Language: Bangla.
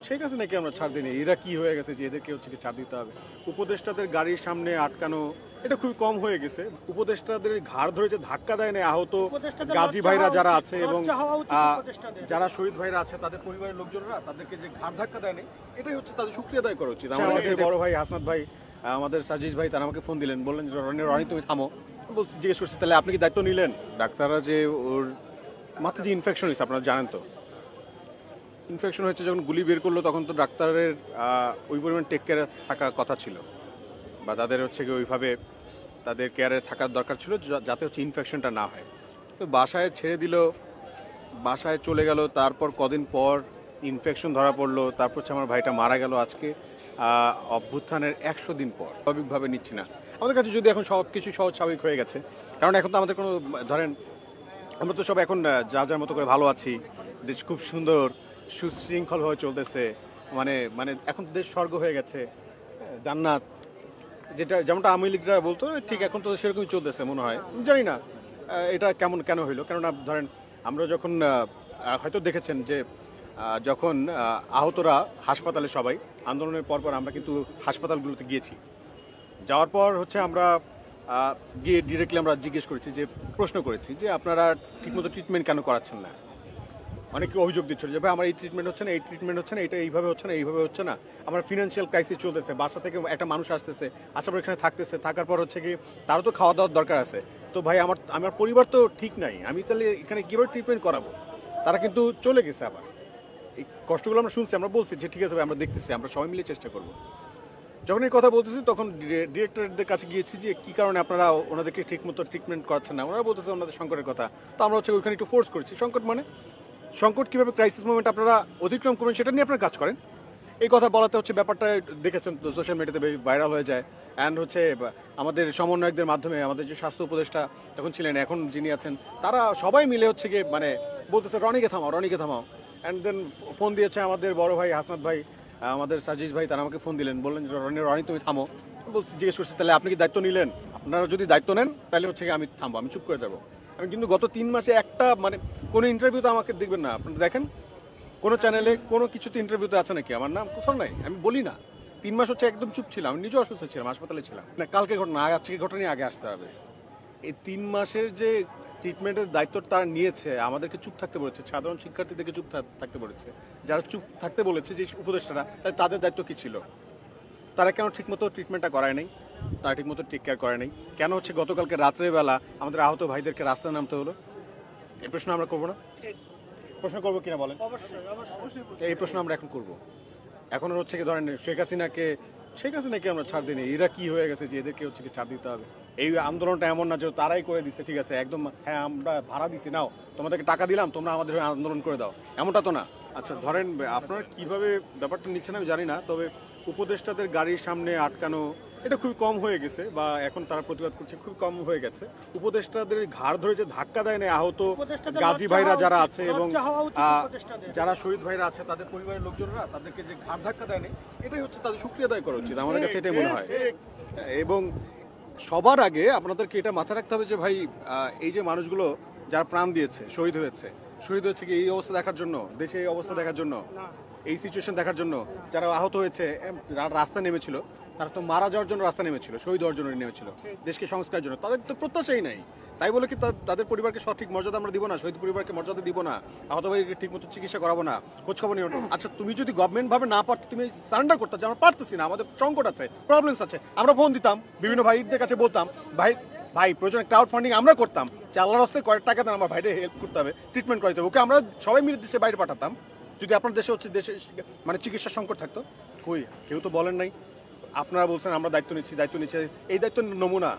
শেখ হাসিনাকে আমরা ছাড় দিইনি। এরা কি হয়ে গেছে যে এদেরকে হচ্ছে কি ছাড় দিতে হবে? উপদেষ্টাদের গাড়ির সামনে আটকানো এটা খুবই কম হয়ে গেছে। উপদেষ্টাদের ঘাড় ধরে যে ধাক্কা দেয় না আহত গাজী ভাইরা যারা আছে এবং যারা শহীদ ভাইরা আছে তাদের পরিবারের লোকজনরা তাদেরকে যে ঘাড় ধাক্কা দেয় না এটাই হচ্ছে তাদের শুকরিয়া আদায় করা উচিত। আমাদের বড় ভাই হাসনাত ভাই, আমাদের সাজিজ ভাই তারা আমাকে ফোন দিলেন, বললেন যে রনি তুমি থামো। বলছি, জিজ্ঞেস করছি তাহলে আপনি কি দায়িত্ব নিলেন? ডাক্তাররা যে ওর মাথায় যে ইনফেকশন হয়েছে আপনারা জানেন তো, ইনফেকশন হয়েছে যখন গুলি বের করলো তখন তো ডাক্তারের ওই পরিমাণ টেক কেয়ারে থাকা কথা ছিল, বা তাদের হচ্ছে কি ওইভাবে তাদের কেয়ারে থাকার দরকার ছিল যাতে হচ্ছে ইনফেকশনটা না হয়। তো বাসায় ছেড়ে দিল, বাসায় চলে গেল, তারপর কদিন পর ইনফেকশন ধরা পড়লো, তারপর হচ্ছে আমার ভাইটা মারা গেল আজকে অভ্যুত্থানের 100 দিন পর। স্বাভাবিকভাবে নিচ্ছি না আমাদের কাছে, যদি এখন সব কিছু সহজ স্বাভাবিক হয়ে গেছে, কারণ এখন তো আমাদের কোনো ধরেন আমরা তো সব এখন যা যার মতো করে ভালো আছি, দেশ খুব সুন্দর সুশৃঙ্খলভাবে চলতেছে, মানে মানে এখন তো দেশ স্বর্গ হয়ে গেছে, জান্নাত, যেমনটা আওয়ামী লীগরা বলতো ঠিক এখন তো সেরকমই চলতেছে মনে হয়। জানি না এটা কেন হইলো, কেননা ধরেন আমরা যখন হয়তো দেখেছেন যে যখন আহতরা হাসপাতালে সবাই আন্দোলনের পর আমরা কিন্তু হাসপাতালগুলোতে গিয়েছি, যাওয়ার পর হচ্ছে আমরা গিয়ে ডিরেক্টলি আমরা জিজ্ঞেস করেছি, যে প্রশ্ন করেছি যে আপনারা ঠিকমতো ট্রিটমেন্ট কেন করাচ্ছেন না। অনেকে অভিযোগ দিচ্ছিল যে ভাই আমার এই ট্রিটমেন্ট হচ্ছে না, এই ট্রিটমেন্ট হচ্ছে না, এটা এইভাবে হচ্ছে না, এইভাবে হচ্ছে না, আমার ফিনান্সিয়াল ক্রাইসিস চলতেছে, বাসা থেকে একটা মানুষ আসতেছে, আসার পর এখানে থাকতেছে, থাকার পর হচ্ছে কি তারও তো খাওয়া দাওয়ার দরকার আছে, তো ভাই আমার পরিবার তো ঠিক নাই, আমি তাহলে এখানে কীভাবে ট্রিটমেন্ট করাবো। তারা কিন্তু চলে গেছে। আবার এই কষ্টগুলো আমরা শুনছি, আমরা বলছি যে ঠিক আছে ভাই আমরা দেখতেছি, আমরা সবাই মিলে চেষ্টা করবো। যখন এই কথা বলতেছি তখন ডিরেক্টরদের কাছে গিয়েছি যে কী কারণে আপনারা ওনাদেরকে ঠিকমতো ট্রিটমেন্ট করাচ্ছেন না, ওনারা বলতেছে ওনাদের সংকটের কথা। তো আমরা হচ্ছে ওইখানে একটু ফোর্স করছি, সংকট কীভাবে ক্রাইসিস মোমেন্ট আপনারা অতিক্রম করবেন সেটা নিয়ে আপনারা কাজ করেন। এই কথা বলাতে হচ্ছে ব্যাপারটা দেখেছেন তো সোশ্যাল মিডিয়াতে ভাইরাল হয়ে যায়। অ্যান্ড হচ্ছে আমাদের সমন্বয়কদের মাধ্যমে আমাদের যে স্বাস্থ্য উপদেষ্টা তখন ছিলেন, এখন যিনি আছেন, তারা সবাই মিলে হচ্ছে গিয়ে মানে বলতেছে রনিকে থামাও। অ্যান্ড দেন ফোন দিয়েছে আমাদের বড় ভাই হাসনাত ভাই, আমাদের সাজিজ ভাই তারা আমাকে ফোন দিলেন, বললেন যে রনি তুমি থামো। বলছি, জিজ্ঞেস করছি তাহলে আপনি কি দায়িত্ব নিলেন? আপনারা যদি দায়িত্ব নেন তাহলে হচ্ছে আমি থামবো, আমি চুপ করে যাবো। আমি কিন্তু গত 3 মাসে একটা মানে কোনো ইন্টারভিউতে আমাকে দেখবেন না, আপনারা দেখেন কোনো চ্যানেলে কোনো কিছুতে ইন্টারভিউতে আছে নাকি আমার নাম? কোথাও নাই, আমি বলি না। 3 মাস হচ্ছে একদম চুপ ছিলাম, আমি নিজেও অসুস্থ ছিলাম, হাসপাতালে ছিলাম না। কালকে ঘটনা, আজকে ঘটনা নিয়ে আগে আসতে হবে। এই 3 মাসের যে ট্রিটমেন্টের দায়িত্ব তারা নিয়েছে, আমাদেরকে চুপ থাকতে বলেছে, সাধারণ শিক্ষার্থীদেরকে চুপ থাকতে বলেছে। যারা চুপ থাকতে বলেছে যে উপদেষ্টারা, তাদের দায়িত্ব কী ছিল? তারা কেন ঠিকমতো ট্রিটমেন্টটা করায় নাই? তারা ঠিকমতো টেক কেয়ার করে নাই কেন? হচ্ছে গতকালকে রাত্রেবেলা আমাদের আহত ভাইদেরকে রাস্তায় নামতে হলো। এই প্রশ্ন আমরা করবো না? প্রশ্ন করবো কিনা বলেন? এই প্রশ্ন আমরা এখন করবো। এখন হচ্ছে কি ধরেন শেখ হাসিনাকে আমরা ছাড় দিইনি। এরা কি হয়ে গেছে যে এদেরকে হচ্ছে কি ছাড় দিতে হবে? এই আন্দোলনটা এমন না যে তারাই করে দিচ্ছে, ঠিক আছে একদম হ্যাঁ আমরা ভাড়া দিছি, নাও তোমাদেরকে টাকা দিলাম তোমরা আমাদের হয়ে আন্দোলন করে দাও, এমনটা তো না। আচ্ছা ধরেন আপনারা কিভাবে ব্যাপারটা নিচ্ছেন আমি জানি না, তবে উপদেষ্টাদের গাড়ির সামনে আটকানো এটা খুবই কম হয়ে গেছে, বা এখন তারা প্রতিবাদ করছে, খুব কম হয়ে গেছে। উপদেষ্টাদের ঘাড় ধরে যে ধাক্কা দেয় না আহত গাজী ভাইরা যারা আছে এবং যারা শহীদ ভাইরা আছে তাদের পরিবারের লোকজনরা তাদেরকে যে ঘাড় ধাক্কা দেয় না এটাই হচ্ছে তাদের শুকরিয়া আদায় করা উচিত, আমাদের কাছে এটাই মনে হয়। এবং সবার আগে আপনাদেরকে এটা মাথায় রাখতে হবে যে ভাই এই যে মানুষগুলো যারা প্রাণ দিয়েছে, শহীদ হয়েছে কি এই অবস্থা দেখার জন্য, দেশে এই অবস্থা দেখার জন্য, এই সিচুয়েশন দেখার জন্য? যারা আহত হয়েছে রাস্তা নেমেছিল, তারা তো মারা যাওয়ার জন্য রাস্তা নেমেছিল, শহীদ হওয়ার জন্য নেমেছিল, দেশকে সংস্কারের জন্য। তাদের তো প্রত্যাশাই নাই, তাই বলে কি তাদের পরিবারকে সঠিক মর্যাদা আমরা দিব না? শহীদ পরিবারকে মর্যাদা দিব না? আহত ভাইকে ঠিক মতো চিকিৎসা করাবো না? খোঁজখবর নিও না? আচ্ছা তুমি যদি গভর্নমেন্ট ভাবে না পারতো, তুমি সারেন্ডার করতে, যে আমরা পারতেছি না, আমাদের সংকট আছে, প্রবলেমস আছে, আমরা ফোন দিতাম, বিভিন্ন ভাইদের কাছে বলতাম ভাই প্রয়োজনে ক্রাউড ফান্ডিং আমরা করতাম, যে আল্লাহর রাস্তায় কয়েক টাকা দেন আমার ভাইরে হেল্প করতে হবে, ট্রিটমেন্ট করাতে হবে, ওকে আমরা সবাই মিলে দেশে বাইরে পাঠাতাম যদি আপনার দেশে হচ্ছে মানে চিকিৎসা সংকট থাকতো। কই কেউ তো বলেন নাই। আপনারা বলছেন আমরা দায়িত্ব নিচ্ছি, এই দায়িত্ব নমুনা।